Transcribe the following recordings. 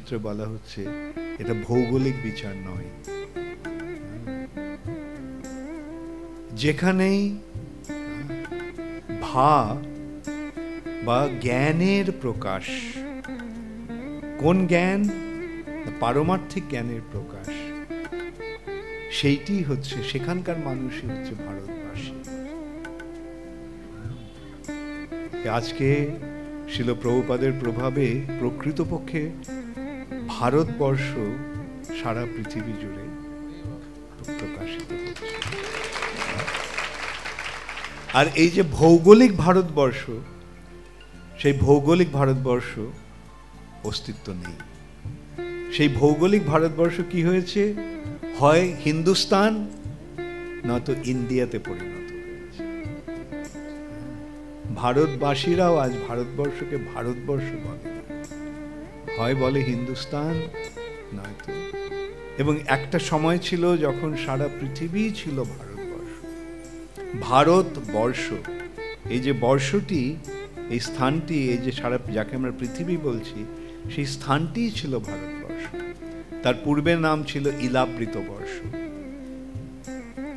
সূত্রে বলা হচ্ছে এটা ভৌগোলিক বিচার নয়। যেখানেই ভাব বা জ্ঞানের প্রকাশ, কোন জ্ঞান? পারমার্থিক জ্ঞানের প্রকাশ, সেইটি হচ্ছে, সেখানকার মানুষই হচ্ছে ভারতবাসী। আজকে শিল প্রভুপাদের প্রভাবে প্রকৃতপক্ষে ভারতবর্ষ সারা পৃথিবী জুড়ে প্রকাশিত হচ্ছে। আর এই যে ভৌগোলিক ভারতবর্ষ, সেই ভৌগোলিক ভারতবর্ষ অস্তিত্ব নেই। সেই ভৌগোলিক ভারতবর্ষ কি হয়েছে? হয় হিন্দুস্তান, নয়তো ইন্ডিয়াতে পরিণত হয়েছে। ভারতবাসীরাও আজ ভারতবর্ষকে ভারতবর্ষ বলে, হয় বলে হিন্দুস্তান, নয়তো। এবং একটা সময় ছিল যখন সারা পৃথিবী ছিল ভারতবর্ষ। ভারতবর্ষ, এই যে বর্ষটি, এই স্থানটি, এই যে সারা, যাকে আমরা পৃথিবী বলছি, সেই স্থানটিই ছিল ভারতবর্ষ। তার পূর্বের নাম ছিল ইলাবৃত বর্ষ,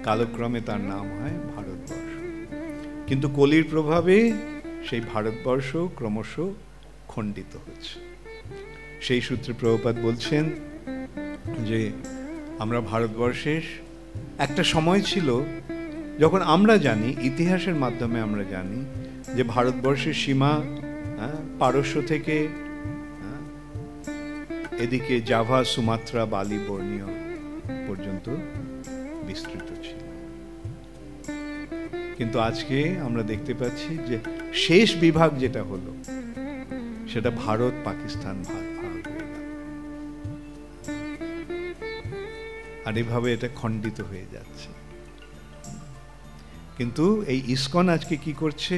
কালক্রমে তার নাম হয় ভারতবর্ষ। কিন্তু কলির প্রভাবে সেই ভারতবর্ষ ক্রমশ খণ্ডিত হচ্ছে। সেই সূত্রে প্রভুপাদ বলছেন যে আমরা ভারতবর্ষের একটা সময় ছিল যখন আমরা জানি, ইতিহাসের মাধ্যমে আমরা জানি যে ভারতবর্ষের সীমা পারস্য থেকে এদিকে জাভা, সুমাত্রা, বালি, বর্নিয় পর্যন্ত বিস্তৃত ছিল। কিন্তু আজকে আমরা দেখতে পাচ্ছি যে শেষ বিভাগ যেটা হলো, সেটা ভারত পাকিস্তান ভাগ হয়ে গেল। আর এভাবে এটা খণ্ডিত হয়ে যাচ্ছে। কিন্তু এই ইসকন আজকে কি করছে?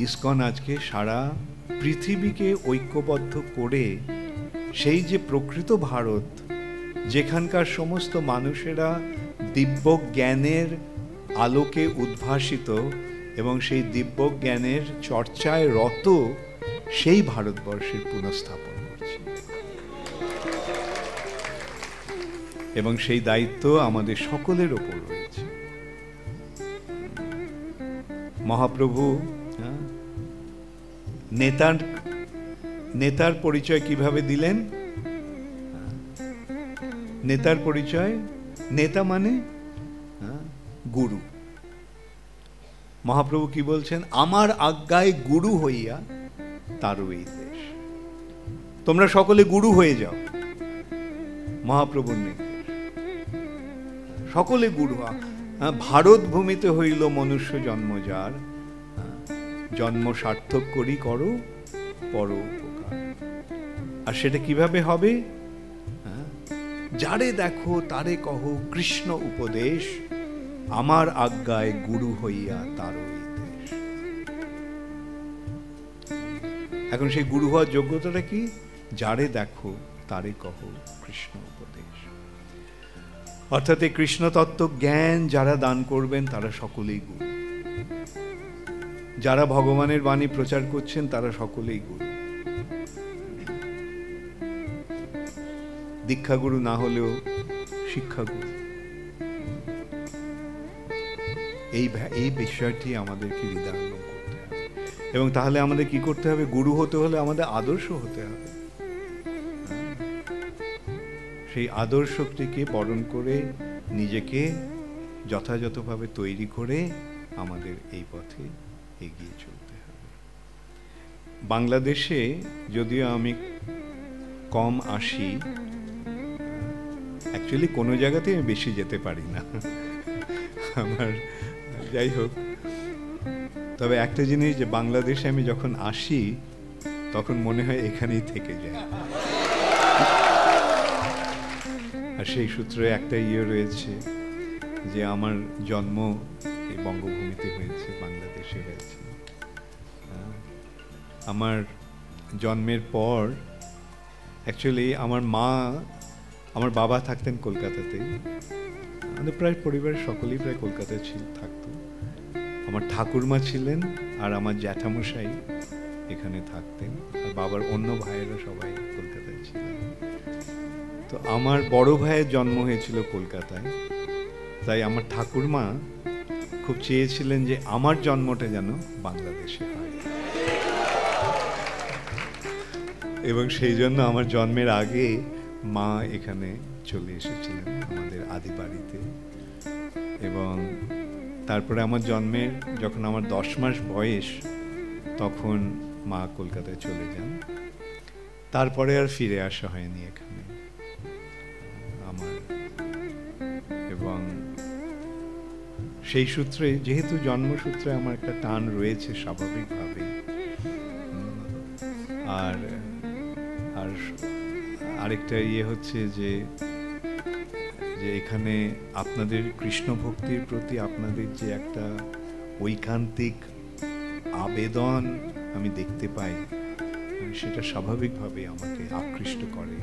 ইসকন আজকে সারা পৃথিবীকে ঐক্যবদ্ধ করে সেই যে প্রকৃত ভারত, যেখানকার সমস্ত মানুষেরা দিব্য জ্ঞানের আলোকে উদ্ভাসিত এবং সেই দিব্য জ্ঞানের চর্চায় রত, সেই ভারতবর্ষের পুনঃস্থাপন করছে। এবং সেই দায়িত্ব আমাদের সকলের ওপর রয়েছে। মহাপ্রভু নেতার পরিচয় কিভাবে দিলেন? নেতার পরিচয়, নেতা মানে গুরু। মহাপ্রভু কি বলছেন? আমার আজ্ঞায় গুরু হইয়া তারও এই দেশ। তোমরা সকলে গুরু হয়ে যাও, মহাপ্রভুর নির্দেশ। সকলে গুরু। ভারত ভূমিতে হইল মনুষ্য জন্ম যার, জন্ম সার্থক করি করো পর উপকার। আর সেটা কিভাবে হবে? যারে দেখো তারে কহ কৃষ্ণ উপদেশ, আমার আজ্ঞায় গুরু হইয়া তারও এই দেশ। এখন সেই গুরু হওয়ার যোগ্যতাটা কি? যারে দেখো তারে কহ কৃষ্ণ উপদেশ। অর্থাৎ এই কৃষ্ণ তত্ত্ব জ্ঞান যারা দান করবেন তারা সকলেই গুরু। যারা ভগবানের বাণী প্রচার করছেন তারা সকলেই গুরু। দীক্ষাগুরু না হলেও শিক্ষাগুরু। এই বিষয়টি আমাদেরকে হৃদয়ঙ্গম করতে হবে। এবং তাহলে আমাদের কি করতে হবে? গুরু হতে হলে আমাদের আদর্শ হতে হবে। সেই আদর্শটিকে বরণ করে নিজেকে যথাযথভাবে তৈরি করে আমাদের এই পথে এগিয়ে চলতে হবে। বাংলাদেশে যদিও আমি কম আসি, অ্যাকচুয়ালি কোনো জায়গাতে আমি বেশি যেতে পারি না আমার, যাই হোক। তবে একটা জিনিস, যে বাংলাদেশে আমি যখন আসি তখন মনে হয় এখানেই থেকে যায়। আর সেই সূত্রে একটা রয়েছে যে আমার জন্ম এই বঙ্গভূমিতে হয়েছে, বাংলাদেশে হয়েছে। আমার জন্মের পর অ্যাকচুয়ালি আমার বাবা থাকতেন কলকাতাতে। আমাদের প্রায় পরিবারের সকলেই প্রায় কলকাতায় থাকতো। আমার ঠাকুরমা ছিলেন আর আমার জ্যাঠামশাই এখানে থাকতেন, আর বাবার অন্য ভাইয়েরা সবাই কলকাতায় ছিলেন। তো আমার বড় ভাইয়ের জন্ম হয়েছিল কলকাতায়, তাই আমার ঠাকুরমা খুব চেয়েছিলেন যে আমার জন্মটা যেন বাংলাদেশে হয়, এবং সেই জন্য আমার জন্মের আগে মা এখানে চলে এসেছিলেন আমাদের আদি বাড়িতে। এবং তারপরে আমার জন্মের যখন আমার 10 মাস বয়স, তখন মা কলকাতায় চলে যান। তারপরে আর ফিরে আসা হয়নি এখানে আমার। এবং সেই সূত্রে, যেহেতু জন্মসূত্রে আমার একটা টান রয়েছে স্বাভাবিকভাবে, আর আর আরেকটা ইয়ে হচ্ছে যে এখানে আপনাদের কৃষ্ণ ভক্তির প্রতি আপনাদের যে একটা ঐকান্তিক আবেদন আমি দেখতে পাই, সেটা স্বাভাবিকভাবে আমাকে আকৃষ্ট করে।